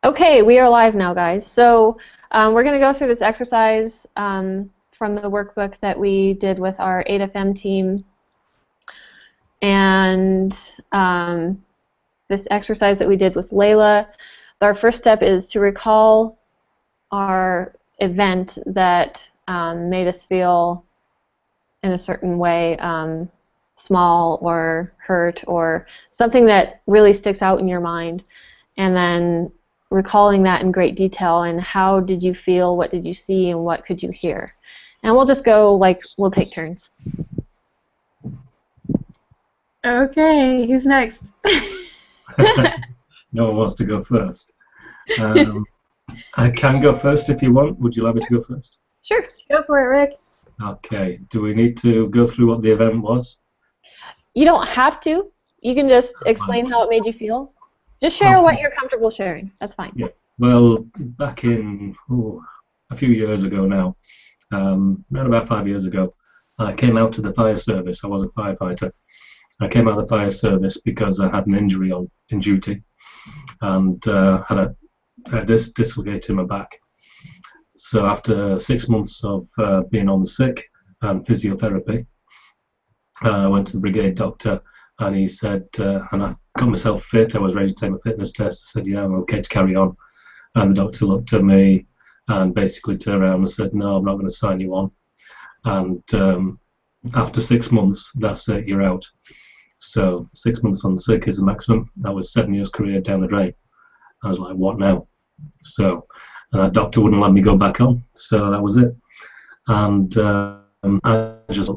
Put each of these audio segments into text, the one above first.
Okay, we are live now, guys. So we're going to go through this exercise from the workbook that we did with our 8FM team. And this exercise that we did with Layla, our first step is to recall our event that made us feel in a certain way, small or hurt or something that really sticks out in your mind. And then recalling that in great detail and how did you feel, what did you see, and what could you hear. And we'll just go, we'll take turns. Okay, who's next? No one wants to go first. I can go first if you want. Would you like me to go first? Sure. Go for it, Rick. Okay. Do we need to go through what the event was? You don't have to. You can just explain how it made you feel. Just share what you're comfortable sharing. That's fine. Yeah. Well, back in a few years ago now, around about 5 years ago, I came out to the fire service. I was a firefighter. I came out of the fire service because I had an injury in duty and had a disc dislocated in my back. So after 6 months of being on the sick and physiotherapy, I went to the brigade doctor and he said, and I got myself fit, I was ready to take my fitness test. I said, yeah, I'm okay to carry on. And the doctor looked at me and basically turned around and said, no, I'm not going to sign you on. And after 6 months, that's it, you're out. So 6 months on the sick is the maximum. That was 7 years career down the drain. I was like, what now? So, and that doctor wouldn't let me go back on. So that was it. And I just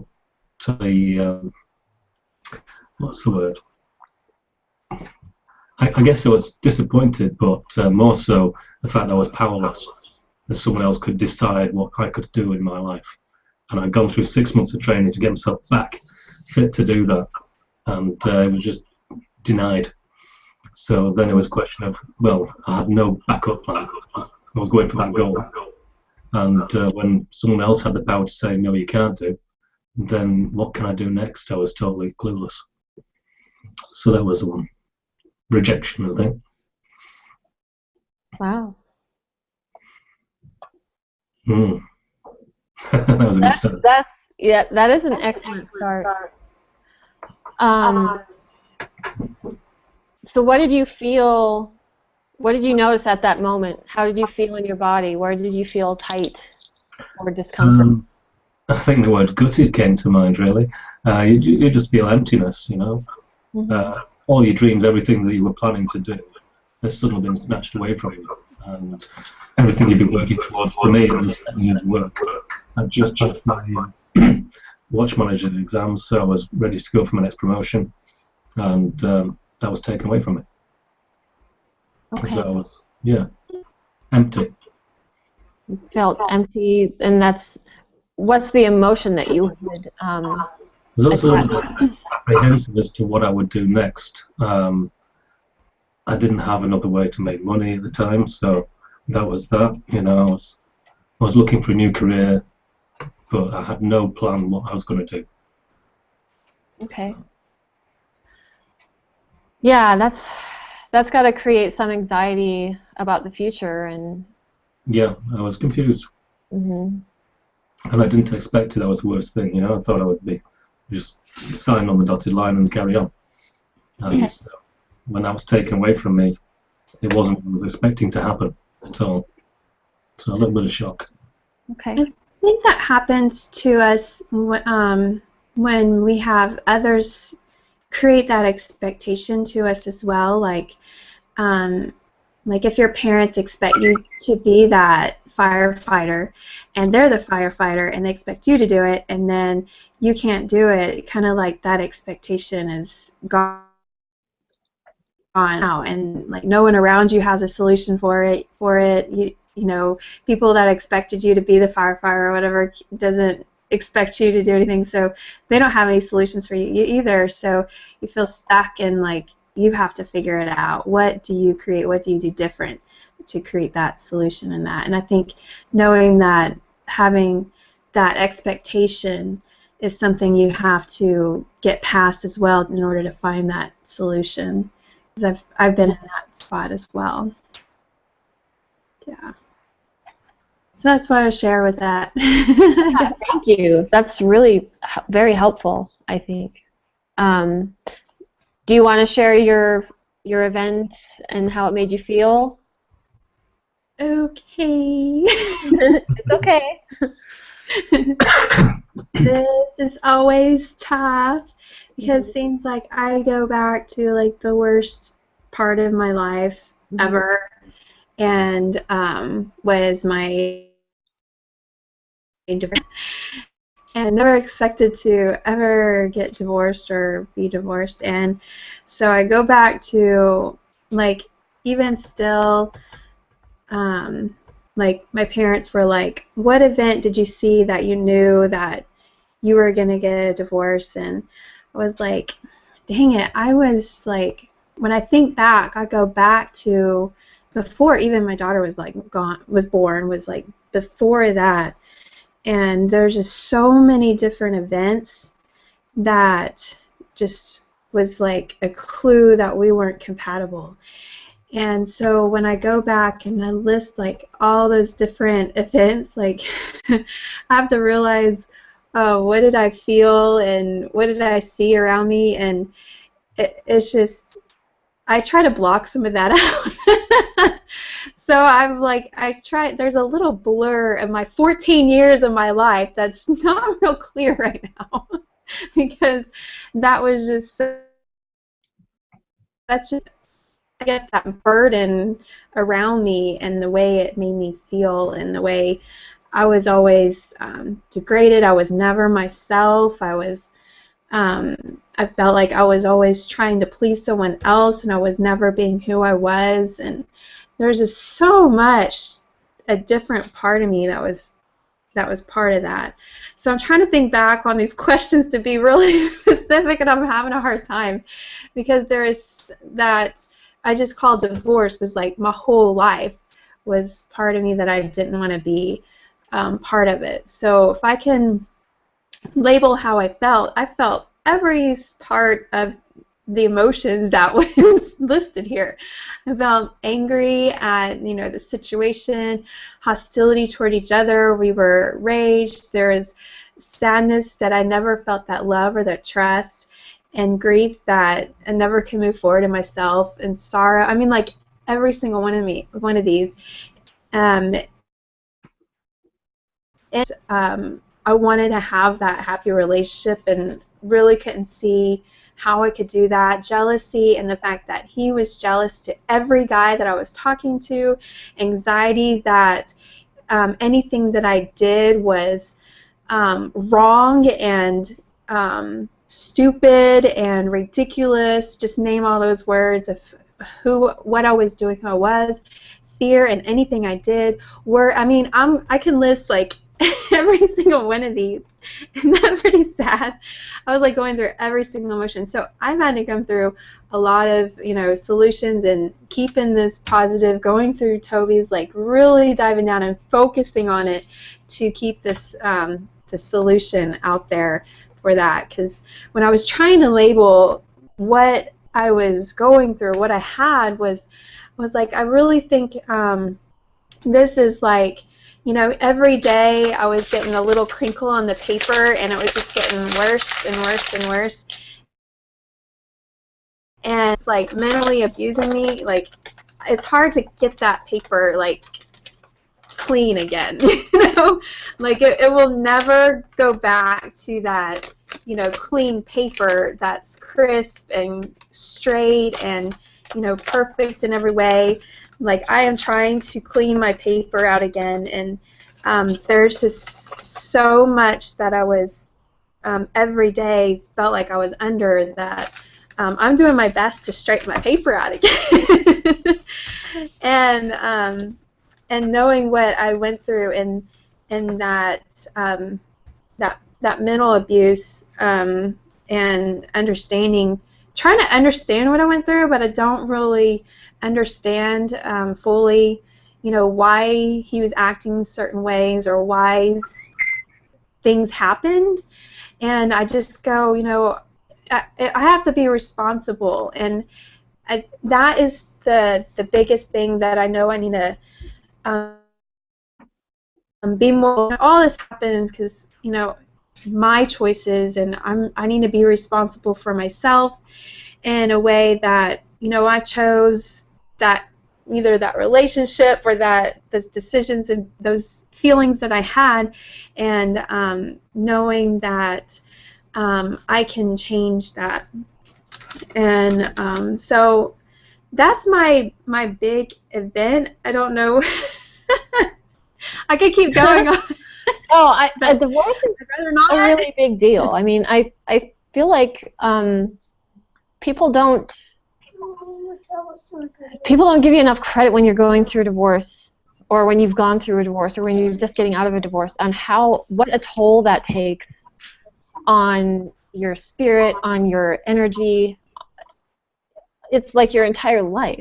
to the what's the word? I guess I was disappointed, but more so the fact that I was powerless, that someone else could decide what I could do in my life. And I'd gone through 6 months of training to get myself back fit to do that, and it was just denied. So then it was a question of, well, I had no backup plan. I was going for that goal. And when someone else had the power to say, no, you can't do, then what can I do next? I was totally clueless. So that was the one. Rejection, I think. Wow. That was a good start. That is an excellent start. So what did you feel, what did you notice at that moment? How did you feel in your body? Where did you feel tight or discomfort? I think the word gutted came to mind, really. You just feel emptiness, you know. Mm-hmm. All your dreams, everything that you were planning to do, has suddenly been snatched away from you. And everything you've been working towards, for me, it was 7 years' work. I just passed my watch manager exams, so I was ready to go for my next promotion. And that was taken away from me. Okay. So I was, empty. You felt empty, and what's the emotion that you would There's also apprehensive as to what I would do next. I didn't have another way to make money at the time, so that was that. You know, I was looking for a new career, but I had no plan what I was going to do. Okay. Yeah, that's got to create some anxiety about the future, and yeah, I was confused. Mm-hmm. And I didn't expect it. That was the worst thing. You know, I thought I would be just sign on the dotted line and carry on. And so when that was taken away from me, it wasn't what I was expecting to happen at all. So a little bit of shock. Okay. I think that happens to us when we have others create that expectation to us as well. Like if your parents expect you to be that firefighter, and they're the firefighter, and they expect you to do it, and then you can't do it, kind of like that expectation is gone now, and like no one around you has a solution for it. You know, people that expected you to be the firefighter or whatever doesn't expect you to do anything, so they don't have any solutions for you either. So you feel stuck, and like you have to figure it out. What do you create? What do you do different to create that solution in that? And I think knowing that, having that expectation is something you have to get past as well in order to find that solution. Because I've been in that spot as well. Yeah. So that's what I would share with that. Yeah, thank you. That's really very helpful, I think. Um, do you want to share your event and how it made you feel? Okay. It's okay. This is always tough because Mhm, it seems like I go back to like the worst part of my life mhm, ever, and was my divorce. And I never expected to ever get divorced or be divorced, and so I go back to like even still, um, like my parents were like, "What event did you see that you knew that you were gonna get a divorce?" And I was like, dang it, I was like, when I think back, I go back to before even my daughter was like was born, was like before that, and there's just so many different events that just was like a clue that we weren't compatible. And so when I go back and I list like all those different events, like I have to realize, oh, what did I feel and what did I see around me? And it's just, I try to block some of that out. So I'm like, there's a little blur of my 14 years of my life that's not real clear right now because that was just such a, I guess, that burden around me and the way it made me feel and the way I was always degraded. I was never myself. I felt like I was always trying to please someone else and I was never being who I was. And there's just so much, a different part of me that was part of that. So I'm trying to think back on these questions to be really specific, and I'm having a hard time because there is that I just call divorce was like my whole life was part of me that I didn't want to be part of it. So if I can label how I felt every part of the emotions that was listed here. I felt angry at, the situation, hostility toward each other. We were raged. There was sadness that I never felt that love or that trust, and grief that I never could move forward in myself, and sorrow. I mean, like every single one of these. Um, I wanted to have that happy relationship and really couldn't see how I could do that. Jealousy and the fact that he was jealous to every guy that I was talking to. Anxiety that anything that I did was wrong and stupid and ridiculous. Just name all those words of what I was doing, who I was. Fear and anything I did were, I can list like every single one of these, and that's pretty sad. I was like going through every single emotion. So I've had to come through a lot of, solutions and keeping this positive, going through Toby's, like really diving down and focusing on it to keep this the solution out there for that. Because when I was trying to label what I was going through, what I had was like, I really think this is like, every day I was getting a little crinkle on the paper and it was just getting worse and worse and worse. And it's like mentally abusing me. Like, it's hard to get that paper like clean again, like it will never go back to that, clean paper that's crisp and straight and, perfect in every way. Like, I am trying to clean my paper out again, and there's just so much that I was every day felt like I was under that. I'm doing my best to straighten my paper out again. And knowing what I went through and that mental abuse, and trying to understand what I went through, but I don't really understand fully, why he was acting certain ways or why things happened. And I just go, I have to be responsible, and that is the biggest thing that I know I need to be more. All this happens because my choices, and I need to be responsible for myself in a way that I chose that either that relationship or that those decisions and those feelings that I had, and knowing that I can change that. And so that's my big event. I don't know. I could keep going on. Oh, a But divorce is I'd rather not. a really big deal. I mean, I feel like people don't give you enough credit when you're going through a divorce, or when you've gone through a divorce, or when you're just getting out of a divorce, on what a toll that takes on your spirit, on your energy. It's like your entire life.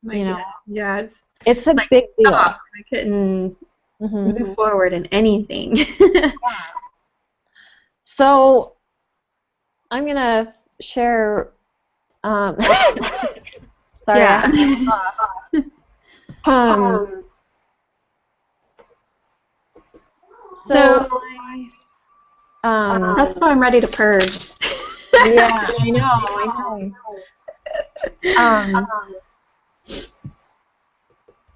Yeah, It's a like big deal. stopped. I couldn't move forward in anything. So I'm gonna share. Sorry. Yeah. So that's why I'm ready to purge. yeah, I know.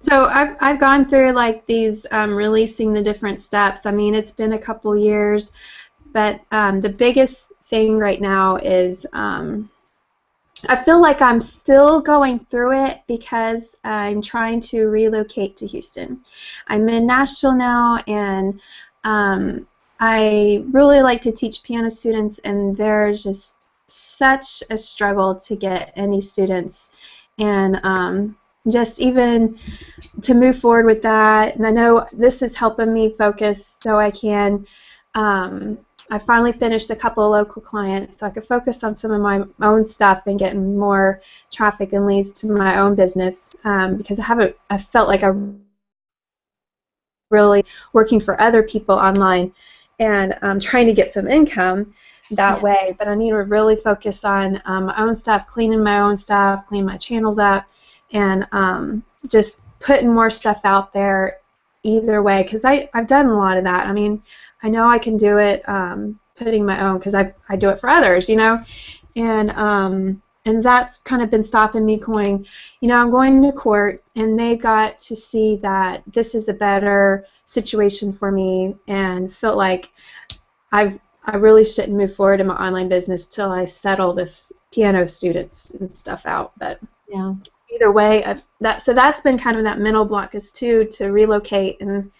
So I've gone through like these releasing the different steps. I mean, it's been a couple years, but the biggest thing right now is I feel like I'm still going through it because I'm trying to relocate to Houston. I'm in Nashville now, and I really like to teach piano students, and there's just such a struggle to get any students, and just even to move forward with that. And I know this is helping me focus so I can I finally finished a couple of local clients so I could focus on some of my own stuff and getting more traffic and leads to my own business, because I felt like I really working for other people online and trying to get some income that way, but I need to really focus on my own stuff, cleaning my own stuff, cleaning my channels up, and just putting more stuff out there either way, because I've done a lot of that. I mean, I know I can do it putting my own, because I do it for others, and that's kind of been stopping me going, I'm going to court, and they got to see that this is a better situation for me, and felt like I really shouldn't move forward in my online business till I settle this piano students and stuff out. But yeah. Either way, that's been kind of that mental block is to relocate and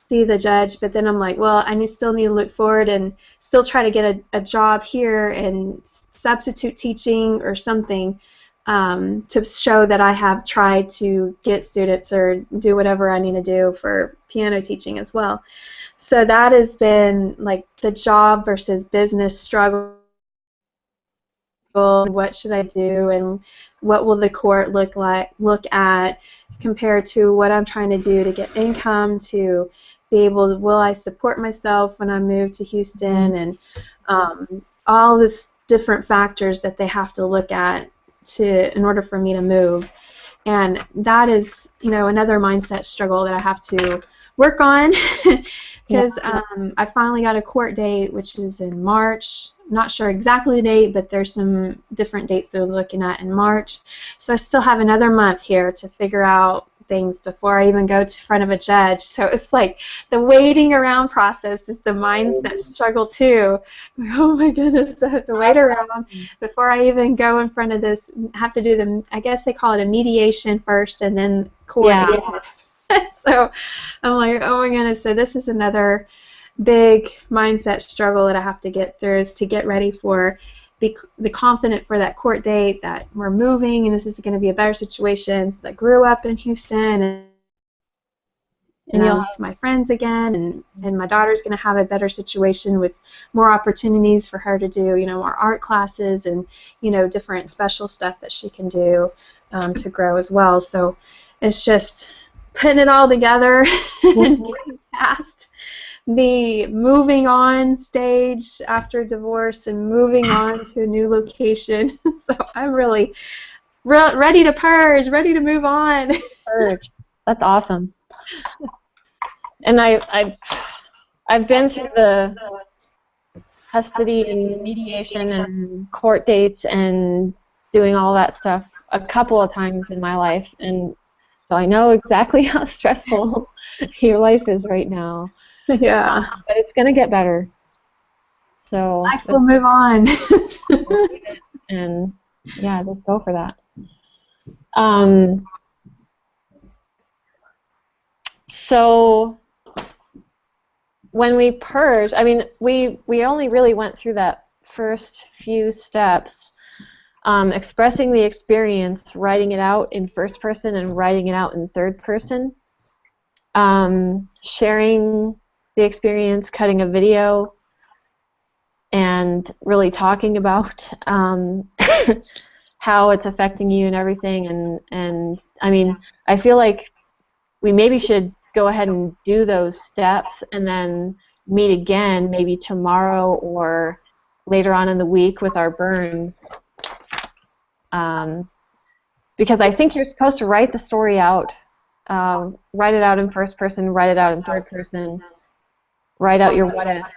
see the judge. But then I'm like, well, I still need to look forward and still try to get a job here and substitute teaching or something to show that I have tried to get students or do whatever I need to do for piano teaching as well. So that has been like the job versus business struggle. What should I do, and what will the court look at compared to what I'm trying to do to get income, to be able to, will I support myself when I move to Houston, and all this different factors that they have to look at in order for me to move. And that is another mindset struggle that I have to work on, because I finally got a court date, which is in March. Not sure exactly the date, but there's some different dates they're looking at in March. So I still have another month here to figure out things before I even go to front of a judge. So it's like the waiting around process is the mindset struggle too. Oh my goodness, I have to wait around before I even go in front of this. Have to do I guess they call it a mediation first and then court again. So I'm like, oh my goodness, so this is another big mindset struggle that I have to get through, is to get ready for be confident for that court date, that we're moving and this is going to be a better situation. So I grew up in Houston, and you'll have my friends again, and my daughter's going to have a better situation with more opportunities for her to do, more art classes and, different special stuff that she can do to grow as well. So it's just putting it all together and getting past the moving on stage after divorce and moving on to a new location. So I'm really ready to purge, ready to move on. Purge. That's awesome. And I've been through the custody and mediation and court dates and doing all that stuff a couple of times in my life, and so I know exactly how stressful your life is right now. Yeah. But it's gonna get better. So Life will move on. and yeah, just go for that. So when we purge, I mean, we only really went through that first few steps, expressing the experience, writing it out in first person and writing it out in third person, sharing the experience, cutting a video, and really talking about how it's affecting you and everything. And I mean, I feel like we maybe should go ahead and do those steps and then meet again maybe tomorrow or later on in the week with our burn. Because I think you're supposed to write the story out, write it out in first person, write it out in third person, write out your what ifs,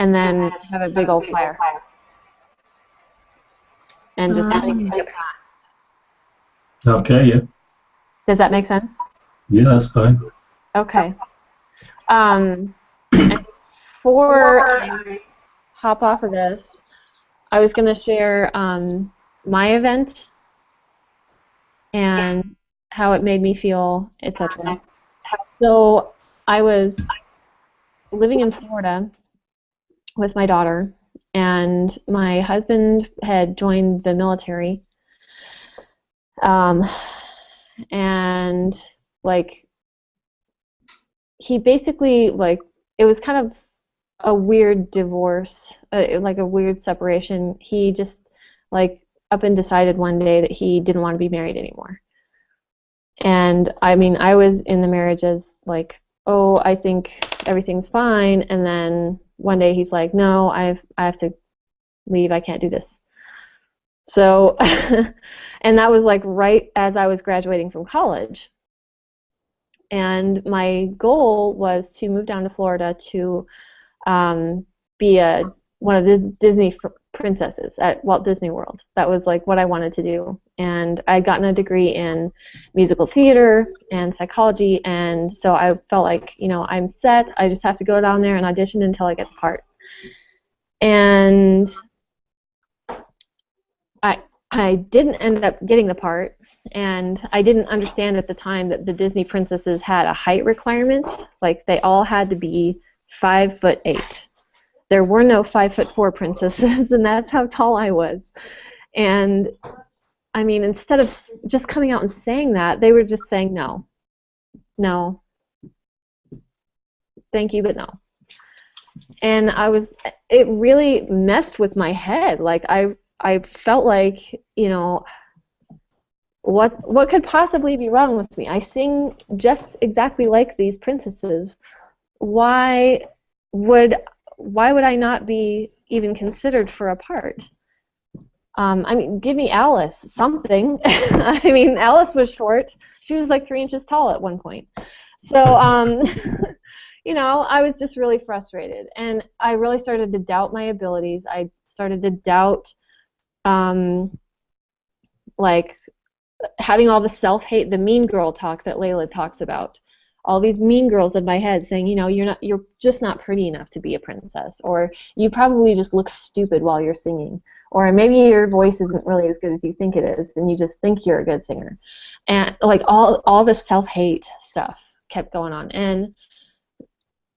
and then have a big old fire. And just let it past. Okay, yeah. Does that make sense? Yeah, that's fine. Okay. And before I hop off of this, I was going to share my event and how it made me feel, etc. So I was living in Florida with my daughter, and my husband had joined the military. And like he basically, like, it was kind of a weird divorce, like a weird separation. He just like up and decided one day that he didn't want to be married anymore. And I mean, I was in the marriage as like, oh, I think everything's fine, and then one day he's like, no, I have to leave, I can't do this. So and that was like right as I was graduating from college. And my goal was to move down to Florida to be one of the Disney princesses at Walt Disney World. That was like what I wanted to do. And I'd gotten a degree in musical theater and psychology, and so I felt like, you know, I'm set. I just have to go down there and audition until I get the part. And I didn't end up getting the part, and I didn't understand at the time that the Disney princesses had a height requirement. Like, they all had to be 5'8". There were no 5'4" princesses, and that's how tall I was. And I mean, instead of just coming out and saying that, they were just saying no, no, thank you, but no. And it really messed with my head. Like, I felt like, you know, what could possibly be wrong with me? I sing just exactly like these princesses. Why would I not be even considered for a part? I mean, give me Alice, something. I mean, Alice was short. She was like 3 inches tall at one point. So, you know, I was just really frustrated, and I really started to doubt my abilities. I started to doubt, like, having all the self-hate, the mean girl talk that Layla talks about. All these mean girls in my head saying, you know, you're just not pretty enough to be a princess, or you probably just look stupid while you're singing, or maybe your voice isn't really as good as you think it is, and you just think you're a good singer. And like all this self-hate stuff kept going on. And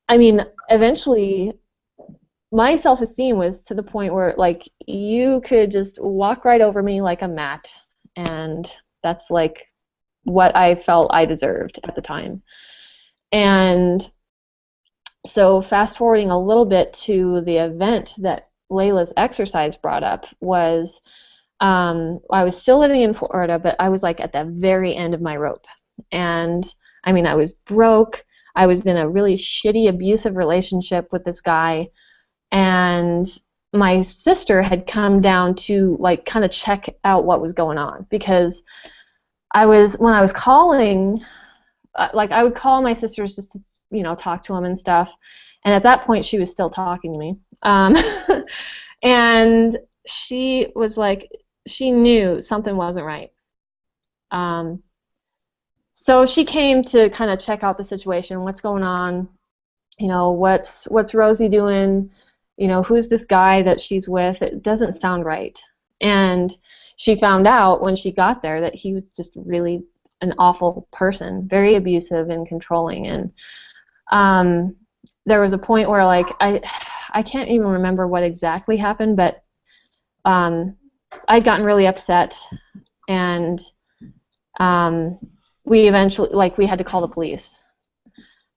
I mean, eventually my self-esteem was to the point where, like, you could just walk right over me like a mat, and that's like what I felt I deserved at the time. And so fast forwarding a little bit to the event that Layla's exercise brought up was, I was still living in Florida, but I was like at the very end of my rope. And I mean, I was broke. I was in a really shitty, abusive relationship with this guy, and my sister had come down to like kind of check out what was going on, because when I was calling like I would call my sisters just to, talk to them and stuff. And at that point, she was still talking to me. And she was like, she knew something wasn't right. So she came to kind of check out the situation, what's going on, what's Rosie doing, who's this guy that she's with? It doesn't sound right. And she found out when she got there that he was just really an awful person, very abusive and controlling. And there was a point where, like, I can't even remember what exactly happened, but I'd gotten really upset, and we eventually, like, we had to call the police.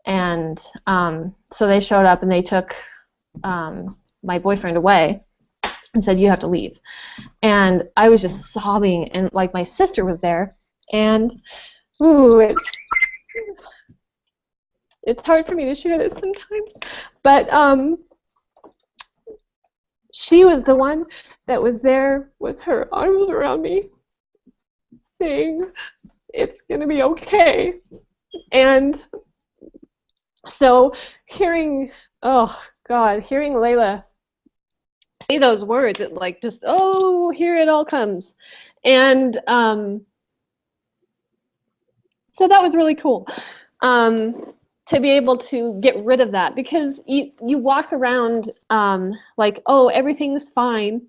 And so they showed up and they took my boyfriend away and said, you have to leave. And I was just sobbing, and like my sister was there, and it's hard for me to share this sometimes, but she was the one that was there with her arms around me saying, it's going to be okay. And so hearing Layla say those words, it like just, oh, here it all comes. And so that was really cool, to be able to get rid of that, because you walk around like, oh, everything's fine,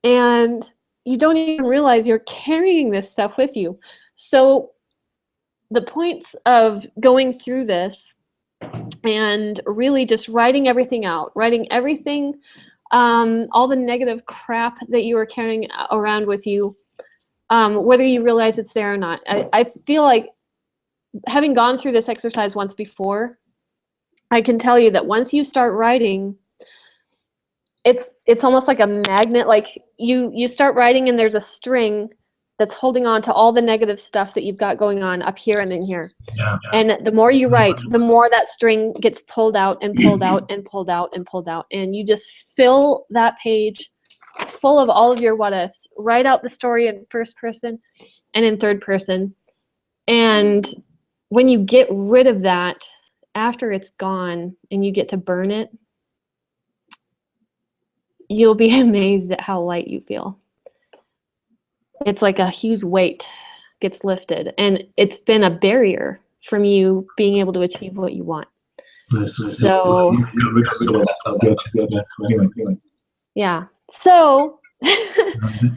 and you don't even realize you're carrying this stuff with you. So the points of going through this and really just writing everything out, writing everything, all the negative crap that you are carrying around with you, whether you realize it's there or not. I feel like, having gone through this exercise once before, I can tell you that once you start writing, it's almost like a magnet. Like you start writing and there's a string that's holding on to all the negative stuff that you've got going on up here and in here. Yeah. And the more you write, the more that string gets pulled out and pulled out and pulled out and pulled out. And you just fill that page full of all of your what ifs. Write out the story in first person and in third person. And when you get rid of that, after it's gone and you get to burn it, you'll be amazed at how light you feel. It's like a huge weight gets lifted, and it's been a barrier from you being able to achieve what you want. So, yeah. So,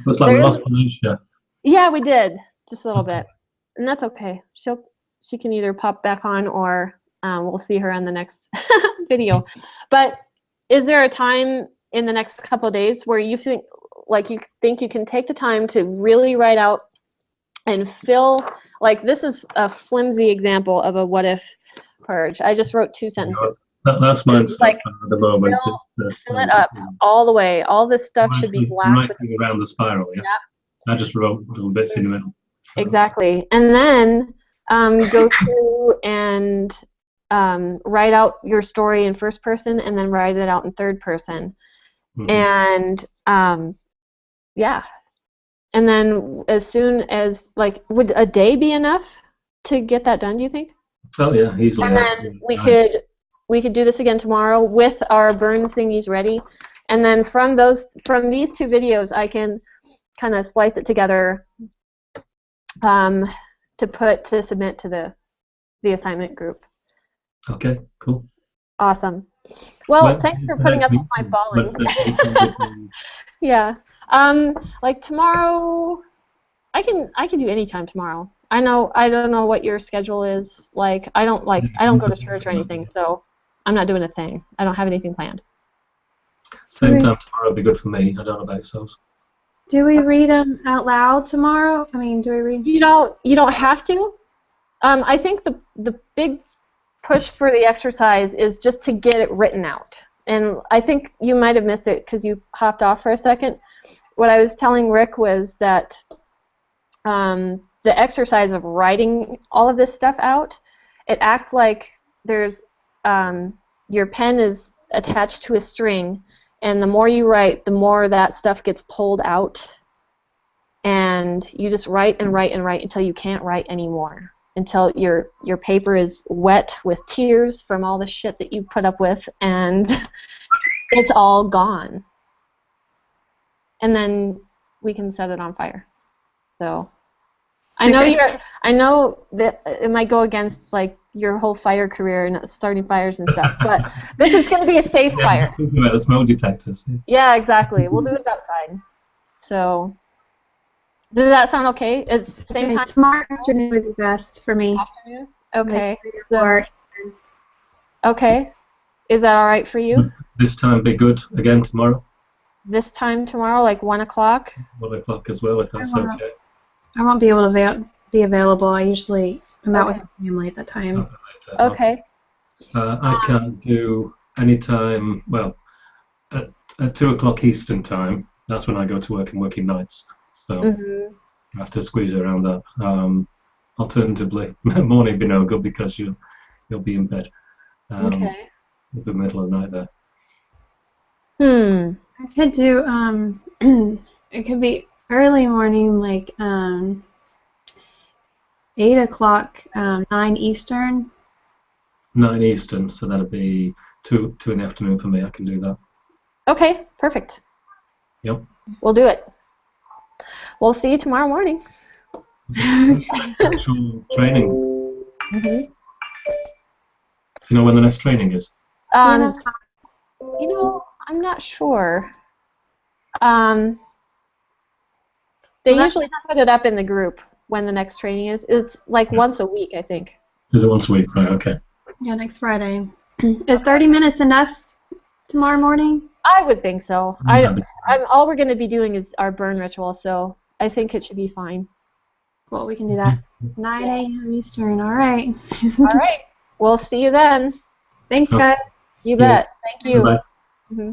looks like we lost Felicia. Yeah, we did, just a little bit, and that's okay. She can either pop back on, or we'll see her in the next video. But is there a time in the next couple of days where you think you can take the time to really write out and fill, like, this is a flimsy example of a what if purge. I just wrote 2 sentences. That's mine like, at the moment. Fill it up all the way. All this stuff should be black. Around the spiral, yeah. I just wrote little bits in the middle. So. Exactly. And then go through and write out your story in first person, and then write it out in third person. And yeah. And then as soon as, like, would a day be enough to get that done, do you think? Oh yeah, easily. And then we could do this again tomorrow with our burn thingies ready. And then from these 2 videos, I can kind of splice it together to submit to the assignment group. Okay, cool. Awesome. Well, thanks for putting up with my bawling. Yeah. Like tomorrow, I can do any time tomorrow. I don't know what your schedule is. Like, I don't go to church or anything, so I'm not doing a thing. I don't have anything planned. Same time tomorrow would be good for me. I don't know about yourselves. Do we read them out loud tomorrow? I mean, do we read? You don't have to. I think the big push for the exercise is just to get it written out. And I think you might have missed it because you hopped off for a second. What I was telling Rick was that the exercise of writing all of this stuff out, it acts like there's your pen is attached to a string, and the more you write, the more that stuff gets pulled out, and you just write and write and write until you can't write anymore. until your paper is wet with tears from all the shit that you put up with, and it's all gone. And then we can set it on fire. So I know that it might go against like your whole fire career and starting fires and stuff, but this is going to be a safe fire. Thinking about the smoke detectors. Yeah, exactly. We'll do it outside. So does that sound okay? It's same time Tomorrow afternoon would be best for me. afternoon? Okay. Like 3 or 4. Okay. Is that all right for you? Would this time be good again tomorrow? This time tomorrow, like 1 o'clock? 1 o'clock as well, if that's okay. I won't be able to be available. I usually am out with my family at that time. Okay. I can do any time, well, at 2 o'clock Eastern time. That's when I go to work in working nights. So I have to squeeze it around that. Alternatively, morning would be no good because you'll be in bed. Okay. In the middle of the night there. I could do it could be early morning, like 8 o'clock, 9 Eastern. 9 Eastern, so that'd be 2 in the afternoon for me. I can do that. Okay, perfect. Yep. We'll do it. We'll see you tomorrow morning. Actual training. Mm-hmm. Do you know when the next training is? You know, I'm not sure. They usually put it up in the group when the next training is. It's like once a week, I think. Is it once a week? Right, okay. Yeah, next Friday. Is 30 minutes enough tomorrow morning? I would think so. All we're going to be doing is our burn ritual, so I think it should be fine. Cool, we can do that. 9 a.m. Eastern, all right. All right. We'll see you then. Thanks, guys. You bet. Thank you. Bye. Mm-hmm.